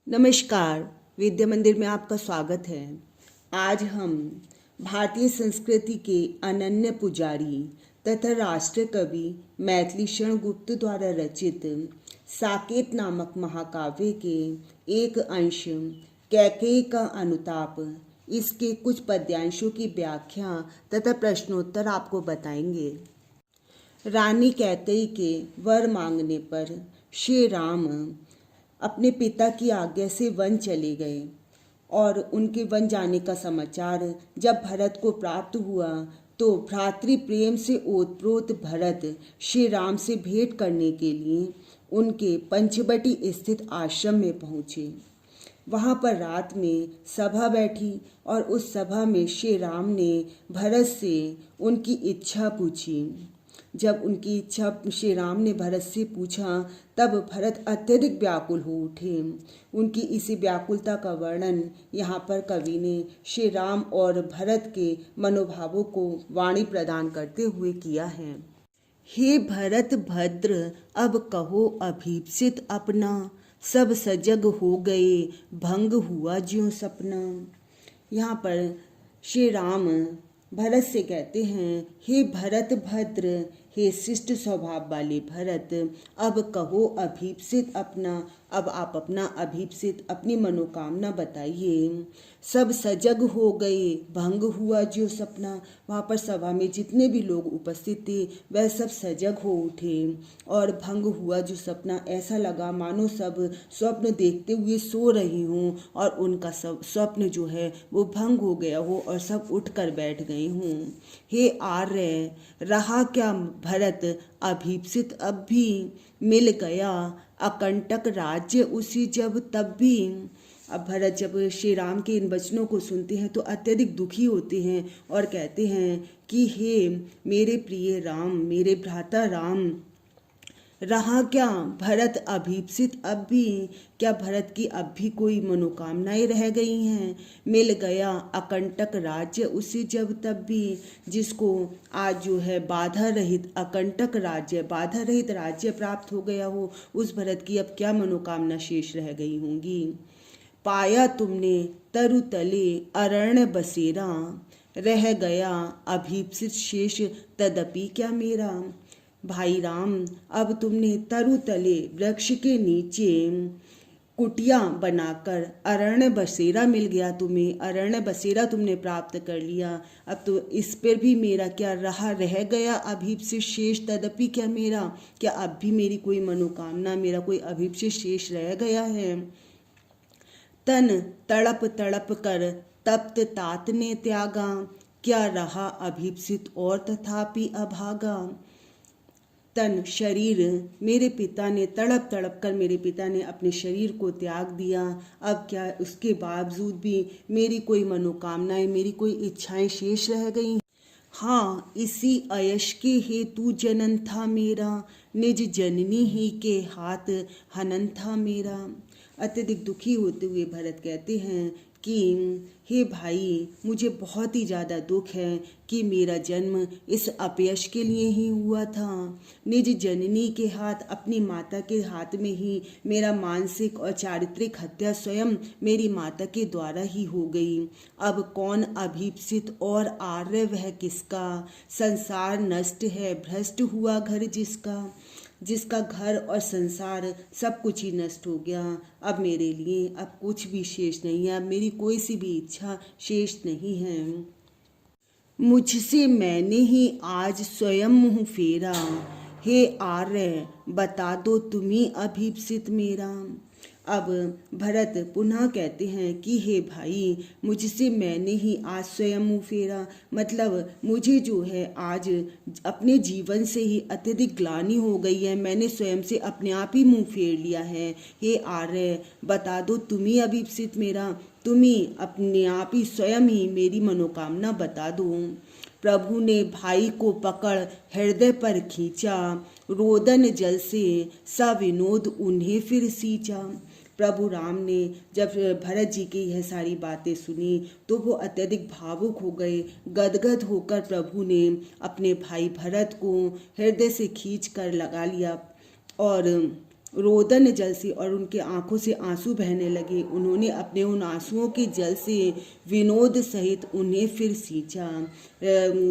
नमस्कार। विद्या मंदिर में आपका स्वागत है। आज हम भारतीय संस्कृति के अनन्य पुजारी तथा राष्ट्रीय कवि मैथिली शरण गुप्त द्वारा रचित साकेत नामक महाकाव्य के एक अंश कैकेयी का अनुताप, इसके कुछ पद्यांशों की व्याख्या तथा प्रश्नोत्तर आपको बताएंगे। रानी कैकेयी के वर मांगने पर श्री राम अपने पिता की आज्ञा से वन चले गए और उनके वन जाने का समाचार जब भरत को प्राप्त हुआ तो भ्रातृ प्रेम से ओतप्रोत भरत श्री राम से भेंट करने के लिए उनके पंचवटी स्थित आश्रम में पहुँचे। वहाँ पर रात में सभा बैठी और उस सभा में श्री राम ने भरत से उनकी इच्छा पूछी। जब उनकी इच्छा श्री राम ने भरत से पूछा तब भरत अत्यधिक व्याकुल हो उठे। उनकी इसी व्याकुलता का वर्णन यहाँ पर कवि ने श्री राम और भरत के मनोभावों को वाणी प्रदान करते हुए किया है। हे भरत भद्र अब कहो अभीप्सित अपना, सब सजग हो गए भंग हुआ ज्यों सपना। यहाँ पर श्री राम भरत से कहते हैं, हे भरत भद्र, हे शिष्ट स्वभाव वाले भरत, अब कहो अभीप्सित अपना, अब आप अपना अभीप्सित अपनी मनोकामना बताइए। सब सजग हो गए भंग हुआ जो सपना। वहाँ पर सभा में जितने भी लोग उपस्थित थे वह सब सजग हो उठे और भंग हुआ जो सपना, ऐसा लगा मानो सब स्वप्न देखते हुए सो रही हों और उनका सब स्वप्न जो है वो भंग हो गया हो और सब उठकर बैठ गए हों। हे आर्य रहा क्या भरत अभीप्सित अब भी, मिल गया अकंटक राज्य उसी जब तब भी। अब भरत जब श्री राम के इन वचनों को सुनते हैं तो अत्यधिक दुखी होते हैं और कहते हैं कि हे मेरे प्रिय राम, मेरे भ्राता राम, रहा क्या भरत अभीप्सित अब भी, क्या भरत की अब भी कोई मनोकामनाएं रह गई हैं। मिल गया अकंटक राज्य उसे जब तब भी, जिसको आज जो है बाधा रहित अकंटक राज्य, बाधा रहित राज्य प्राप्त हो गया हो, उस भरत की अब क्या मनोकामना शेष रह गई होंगी। पाया तुमने तरु तले अरण्य बसेरा, रह गया अभीप्सित शेष तदपि क्या मेरा। भाई राम अब तुमने तरु तले वृक्ष के नीचे कुटिया बनाकर अरण्य बसेरा मिल गया तुम्हें, अरण्य बसेरा तुमने प्राप्त कर लिया। अब तो इस पर भी मेरा क्या रह गया अभीप्सित शेष तदपि क्या मेरा, क्या अब भी मेरी कोई मनोकामना, मेरा कोई अभीप्सित शेष रह गया है। तन तड़प तड़प कर तप्त तात ने त्यागा, क्या रहा अभीप्सित और तथापि अभागा। तन शरीर मेरे पिता ने तड़प तड़प कर मेरे पिता ने अपने शरीर को त्याग दिया, अब क्या उसके बावजूद भी मेरी कोई मनोकामनाएं, मेरी कोई इच्छाएं शेष रह गई। हाँ इसी अयश के हेतु जनन था मेरा, निज जननी ही के हाथ हनन था मेरा। अत्यधिक दुखी होते हुए भरत कहते हैं कि हे भाई, मुझे बहुत ही ज़्यादा दुख है कि मेरा जन्म इस अपयश के लिए ही हुआ था। निज जननी के हाथ, अपनी माता के हाथ में ही मेरा मानसिक और चारित्रिक हत्या स्वयं मेरी माता के द्वारा ही हो गई। अब कौन अभीप्सित और आर्य वह किसका, संसार नष्ट है भ्रष्ट हुआ घर जिसका। जिसका घर और संसार सब कुछ ही नष्ट हो गया, अब मेरे लिए अब कुछ भी शेष नहीं है, अब मेरी कोई सी भी इच्छा शेष नहीं है। मुझसे मैंने ही आज स्वयं मुँह फेरा, हे आर्य बता दो तुम्ही अभीप्सित मेरा। अब भरत पुनः कहते हैं कि हे भाई, मुझसे मैंने ही आज स्वयं मुँह फेरा, मतलब मुझे जो है आज अपने जीवन से ही अत्यधिक ग्लानि हो गई है, मैंने स्वयं से अपने आप ही मुँह फेर लिया है। हे आर्य बता दो तुम्ही अभीप्सित मेरा, तुम्ही अपने आप ही स्वयं ही मेरी मनोकामना बता दो। प्रभु ने भाई को पकड़ हृदय पर खींचा, रोदन जल से सविनोद उन्हें फिर सींचा। प्रभु राम ने जब भरत जी की यह सारी बातें सुनी तो वो अत्यधिक भावुक हो गए। गदगद होकर प्रभु ने अपने भाई भरत को हृदय से खींच कर लगा लिया और रोदन जल से और उनके आंखों से आंसू बहने लगे। उन्होंने अपने उन आंसुओं के जल से विनोद सहित उन्हें फिर सींचा।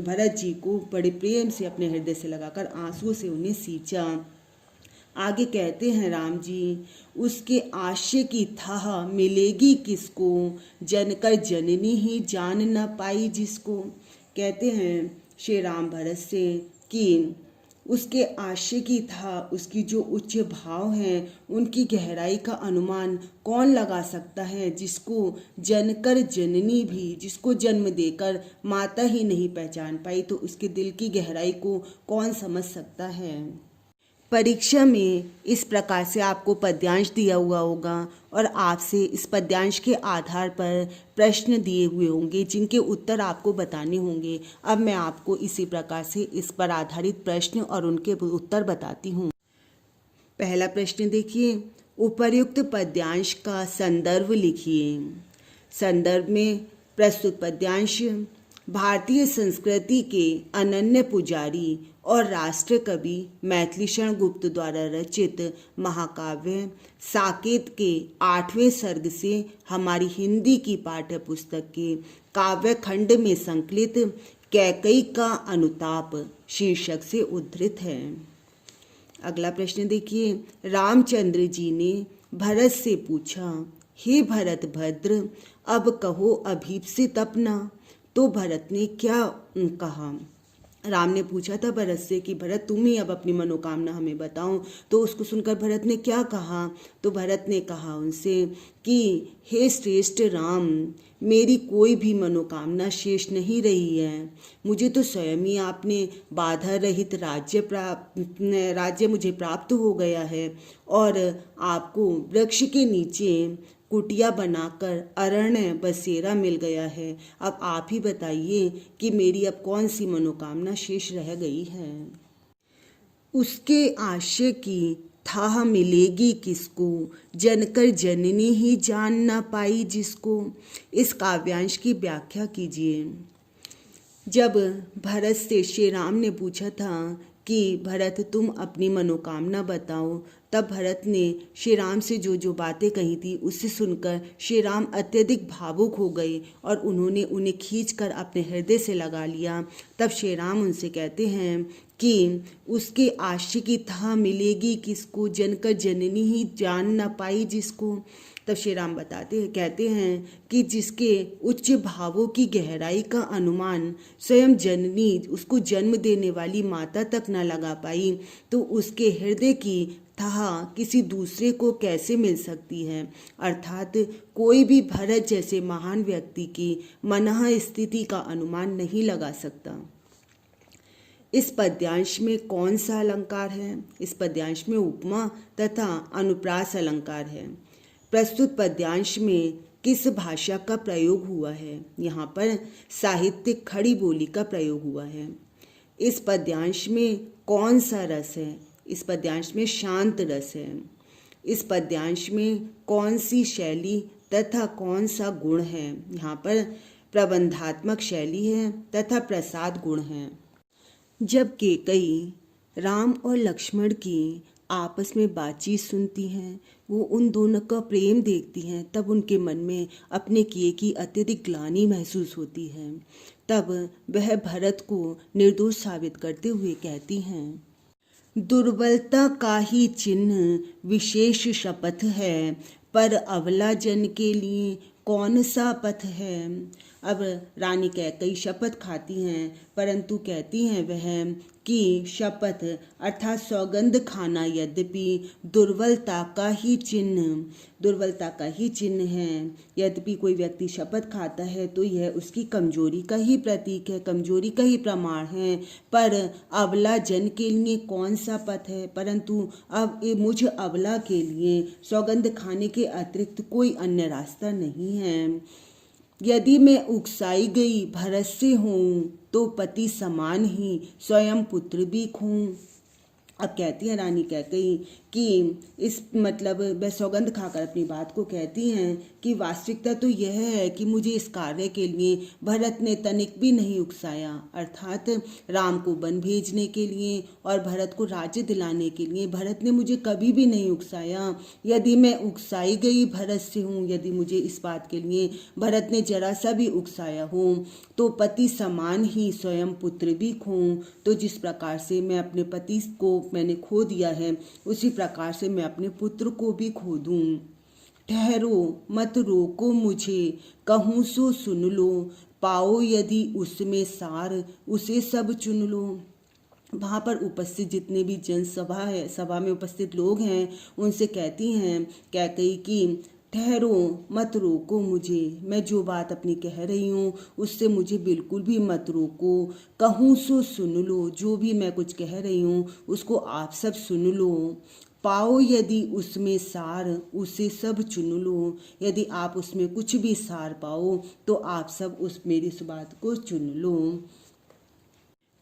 भरत जी को बड़े प्रेम से अपने हृदय से लगाकर आंसुओं से उन्हें सींचा। आगे कहते हैं राम जी, उसके आशय की थाह मिलेगी किसको, जनकर जननी ही जान न पाई जिसको। कहते हैं श्री राम भरत से कि उसके आशय की था, उसकी जो उच्च भाव हैं, उनकी गहराई का अनुमान कौन लगा सकता है, जिसको जनकर जननी भी, जिसको जन्म देकर माता ही नहीं पहचान पाई, तो उसके दिल की गहराई को कौन समझ सकता है। परीक्षा में इस प्रकार से आपको पद्यांश दिया हुआ होगा और आपसे इस पद्यांश के आधार पर प्रश्न दिए हुए होंगे जिनके उत्तर आपको बताने होंगे। अब मैं आपको इसी प्रकार से इस पर आधारित प्रश्न और उनके उत्तर बताती हूँ। पहला प्रश्न देखिए, उपर्युक्त पद्यांश का संदर्भ लिखिए। संदर्भ में प्रस्तुत पद्यांश भारतीय संस्कृति के अनन्य पुजारी और राष्ट्र कवि मैथिलीशरण गुप्त द्वारा रचित महाकाव्य साकेत के 8वें सर्ग से हमारी हिंदी की पाठ्य पुस्तक के काव्य खंड में संकलित कैकई का अनुताप शीर्षक से उद्धृत है। अगला प्रश्न देखिए, रामचंद्र जी ने भरत से पूछा, हे भरत भद्र, अब कहो अभीप्सित अपना। तो भरत ने क्या कहा? राम ने पूछा था भरत से कि भरत तुम ही अब अपनी मनोकामना हमें बताओ। तो उसको सुनकर भरत ने क्या कहा? तो भरत ने कहा उनसे कि हे श्रेष्ठ राम, मेरी कोई भी मनोकामना शेष नहीं रही है। मुझे तो स्वयं ही आपने बाधा रहित राज्य मुझे प्राप्त हो गया है और आपको वृक्ष के नीचे कुटिया बनाकर अरण्य बसेरा मिल गया है। अब आप ही बताइए कि मेरी अब कौन सी मनोकामना शेष रह गई है। उसके आशय की थाह मिलेगी किसको, जनकर जननी ही जान ना पाई जिसको। इस काव्यांश की व्याख्या कीजिए। जब भरत से श्री राम ने पूछा था कि भरत तुम अपनी मनोकामना बताओ, तब भरत ने श्री राम से जो जो बातें कही थी उससे सुनकर श्री राम अत्यधिक भावुक हो गए और उन्होंने उन्हें खींचकर अपने हृदय से लगा लिया। तब श्री राम उनसे कहते हैं कि उसके आशय की थाह मिलेगी किसको, जनकर जननी ही जान न पाई जिसको। तब श्री राम कहते हैं कि जिसके उच्च भावों की गहराई का अनुमान स्वयं जननी, उसको जन्म देने वाली माता तक न लगा पाई, तो उसके हृदय की थाह किसी दूसरे को कैसे मिल सकती है। अर्थात कोई भी भरत जैसे महान व्यक्ति की मनः स्थिति का अनुमान नहीं लगा सकता। इस पद्यांश में कौन सा अलंकार है? इस पद्यांश में उपमा तथा अनुप्रास अलंकार है। प्रस्तुत पद्यांश में किस भाषा का प्रयोग हुआ है? यहाँ पर साहित्यिक खड़ी बोली का प्रयोग हुआ है। इस पद्यांश में कौन सा रस है? इस पद्यांश में शांत रस है। इस पद्यांश में कौन सी शैली तथा कौन सा गुण है? यहाँ पर प्रबंधात्मक शैली है तथा प्रसाद गुण है। जब कैकई राम और लक्ष्मण की आपस में बातचीत सुनती हैं, वो उन दोनों का प्रेम देखती हैं, तब उनके मन में अपने किए की अत्यधिक ग्लानि महसूस होती है। तब वह भरत को निर्दोष साबित करते हुए कहती हैं, दुर्बलता का ही चिन्ह विशेष शपथ है, पर अबला जन के लिए कौन सा पथ है। अब रानी कैकई शपथ खाती हैं, परंतु कहती हैं वह कि शपथ अर्थात सौगंध खाना यद्यपि दुर्बलता का ही चिन्ह है। यद्यपि कोई व्यक्ति शपथ खाता है तो यह उसकी कमजोरी का ही प्रतीक है, कमजोरी का ही प्रमाण है। पर अबला जन के लिए कौन सा पथ है, परंतु अब मुझ अबला के लिए सौगंध खाने के अतिरिक्त कोई अन्य रास्ता नहीं है। यदि मैं उकसाई गई भरत से हूँ तो पति समान ही स्वयं पुत्र भी खूँ। अब कहती है रानी कैकई कि इस मतलब वह सौगंध खाकर अपनी बात को कहती हैं कि वास्तविकता तो यह है कि मुझे इस कार्य के लिए भरत ने तनिक भी नहीं उकसाया, अर्थात राम को वन भेजने के लिए और भरत को राज्य दिलाने के लिए भरत ने मुझे कभी भी नहीं उकसाया। यदि मैं उकसाई गई भरत से हूँ, यदि मुझे इस बात के लिए भरत ने जरा सा भी उकसाया हो, तो पति समान ही स्वयं पुत्र भी खोऊं। तो जिस प्रकार से मैं अपने पति को मैंने खो दिया है, उसी प्रकार से मैं अपने पुत्र को भी खो दूं। ठहरो मत रोको मुझे, कहूँ सो सुन लो, पाओ यदि उसमें सार उसे सब चुन लो। वहाँ पर उपस्थित जितने भी जनसभा है, सभा में उपस्थित लोग हैं, उनसे कहती हैं कैकई कि ठहरो मत रोको मुझे, मैं जो बात अपनी कह रही हूँ उससे मुझे बिल्कुल भी मत रोको, कहूँ सो सुन लो, जो भी मैं कुछ कह रही हूँ उसको आप सब सुन लो। पाओ यदि उसमें सार उसे सब चुन लो, यदि आप उसमें कुछ भी सार पाओ तो आप सब उस मेरी इस बात को चुन लो।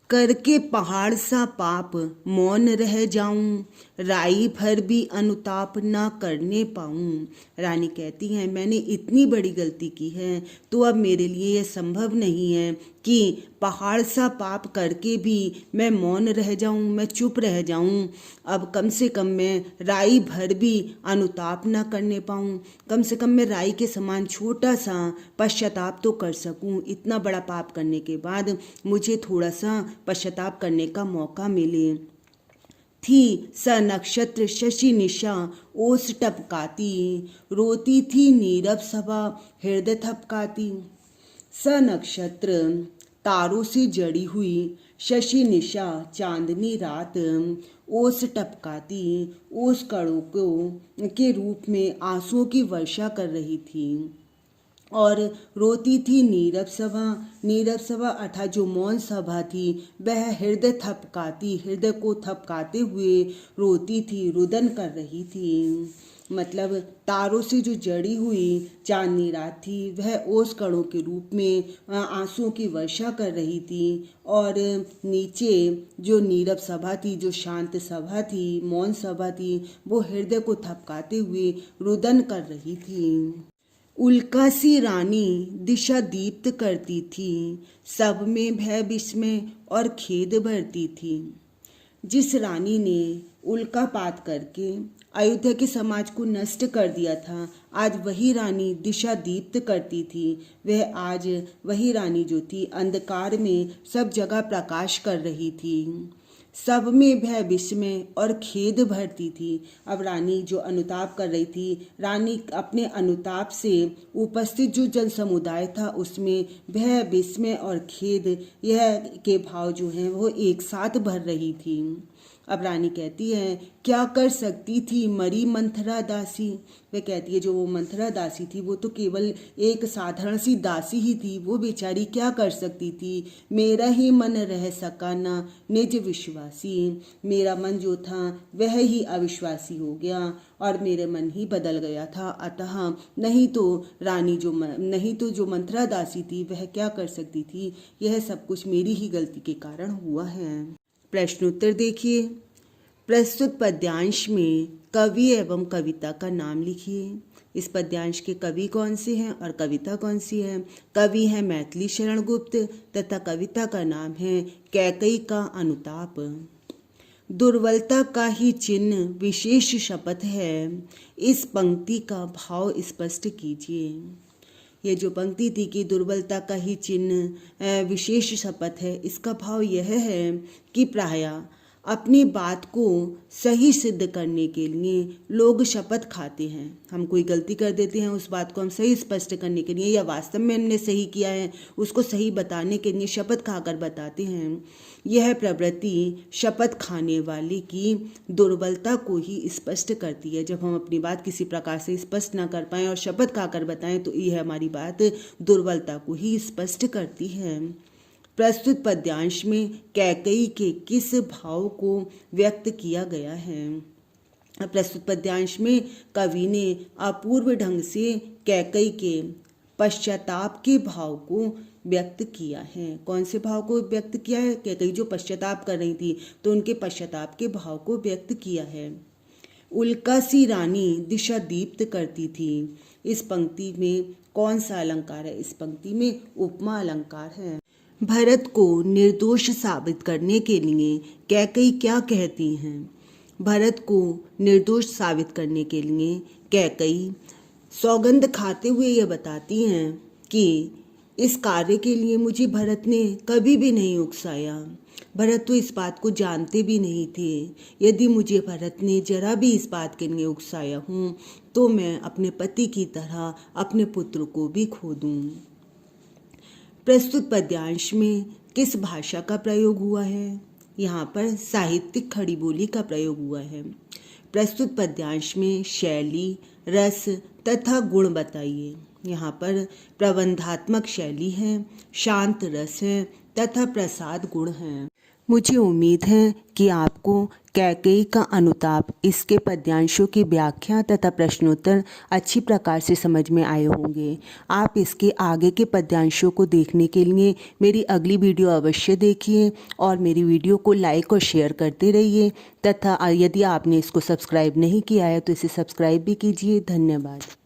करके पहाड़ सा पाप मौन रह जाऊं, राई भर भी अनुताप ना करने पाऊं। रानी कहती हैं मैंने इतनी बड़ी गलती की है तो अब मेरे लिए यह संभव नहीं है कि पहाड़ सा पाप करके भी मैं मौन रह जाऊं, मैं चुप रह जाऊं। अब कम से कम मैं राई भर भी अनुताप ना करने पाऊं, कम से कम मैं राई के समान छोटा सा पश्चाताप तो कर सकूं। इतना बड़ा पाप करने के बाद मुझे थोड़ा सा पश्चाताप करने का मौका मिले। थी स नक्षत्र शशि निशा ओस टपकाती, रोती थी नीरव सभा हृदय थपकाती। स नक्षत्र तारों से जड़ी हुई, शशि निशा चांदनी रात, ओस टपकाती ओस कणों को के रूप में आंसुओं की वर्षा कर रही थी और रोती थी नीरव सभा। नीरव सभा अर्थात जो मौन सभा थी वह हृदय थपकाती, हृदय को थपकाते हुए रोती थी, रुदन कर रही थी। मतलब तारों से जो जड़ी हुई चांदनी रात थी वह ओस कणों के रूप में आंसुओं की वर्षा कर रही थी और नीचे जो नीरव सभा थी, जो शांत सभा थी, मौन सभा थी, वो हृदय को थपकाते हुए रुदन कर रही थी। उल्का सी रानी दिशा दीप्त करती थी, सब में भय विस्मय और खेद भरती थी। जिस रानी ने उल्कापात करके अयोध्या के समाज को नष्ट कर दिया था, आज वही रानी दिशा दीप्त करती थी। वह आज वही रानी जो थी अंधकार में सब जगह प्रकाश कर रही थी, सब में भय विस्मय और खेद भरती थी। अब रानी जो अनुताप कर रही थी, रानी अपने अनुताप से उपस्थित जो जन समुदाय था उसमें भय विस्मय और खेद यह के भाव जो हैं वो एक साथ भर रही थी। अब रानी कहती है क्या कर सकती थी मरी मंथरा दासी। वह कहती है जो वो मंथरा दासी थी वो तो केवल एक साधारण सी दासी ही थी, वो बेचारी क्या कर सकती थी। मेरा ही मन रह सका ना निज विश्वासी, मेरा मन जो था वह ही अविश्वासी हो गया और मेरे मन ही बदल गया था। अतः नहीं तो जो मंथरा दासी थी वह क्या कर सकती थी, यह सब कुछ मेरी ही गलती के कारण हुआ है। प्रश्नोत्तर देखिए। प्रस्तुत पद्यांश में कवि एवं कविता का नाम लिखिए। इस पद्यांश के कवि कौन से हैं और कविता कौन सी है। कवि है मैथिली शरण गुप्त तथा कविता का नाम है कैकई का अनुताप। दुर्बलता का ही चिन्ह विशेष शपथ है, इस पंक्ति का भाव स्पष्ट कीजिए। ये जो पंक्ति थी कि दुर्बलता का ही चिन्ह विशेष शपथ है, इसका भाव यह है कि प्रायः अपनी बात को सही सिद्ध करने के लिए लोग शपथ खाते हैं। हम कोई गलती कर देते हैं, उस बात को हम सही स्पष्ट करने के लिए या वास्तव में हमने सही किया है उसको सही बताने के लिए शपथ खाकर बताते हैं। यह प्रवृत्ति शपथ खाने वाले की दुर्बलता को ही स्पष्ट करती है। जब हम अपनी बात किसी प्रकार से स्पष्ट ना कर पाएं और शपथ खाकर बताएं तो यह हमारी बात दुर्बलता को ही स्पष्ट करती है। प्रस्तुत पद्यांश में कैकई के किस भाव को व्यक्त किया गया है। प्रस्तुत पद्यांश में कवि ने अपूर्व ढंग से कैकई के पश्चाताप के भाव को व्यक्त किया है। कौन से भाव को व्यक्त किया है? कैकेयी जो पश्चाताप कर रही थी तो उनके पश्चाताप के भाव को व्यक्त किया है। उल्का सी रानी दिशा दीप्त करती थी। इस पंक्ति में कौन सा अलंकार है? इस पंक्ति में उपमा अलंकार है। भरत को निर्दोष साबित करने के लिए कैकेयी क्या कहती हैं? भरत को निर्दोष साबित करने के लिए कैकेयी सौगंध खाते हुए यह बताती हैं कि इस कार्य के लिए मुझे भरत ने कभी भी नहीं उकसाया। भरत तो इस बात को जानते भी नहीं थे। यदि मुझे भरत ने जरा भी इस बात के लिए उकसाया हूँ तो मैं अपने पति की तरह अपने पुत्र को भी खो दूँ। प्रस्तुत पद्यांश में किस भाषा का प्रयोग हुआ है? यहाँ पर साहित्यिक खड़ी बोली का प्रयोग हुआ है। प्रस्तुत पद्यांश में शैली, रस तथा गुण बताइए। यहाँ पर प्रबंधात्मक शैली है, शांत रस है तथा प्रसाद गुण है। मुझे उम्मीद है कि आपको कैकेयी का अनुताप, इसके पद्यांशों की व्याख्या तथा प्रश्नोत्तर अच्छी प्रकार से समझ में आए होंगे। आप इसके आगे के पद्यांशों को देखने के लिए मेरी अगली वीडियो अवश्य देखिए और मेरी वीडियो को लाइक और शेयर करते रहिए तथा यदि आपने इसको सब्सक्राइब नहीं किया है तो इसे सब्सक्राइब भी कीजिए। धन्यवाद।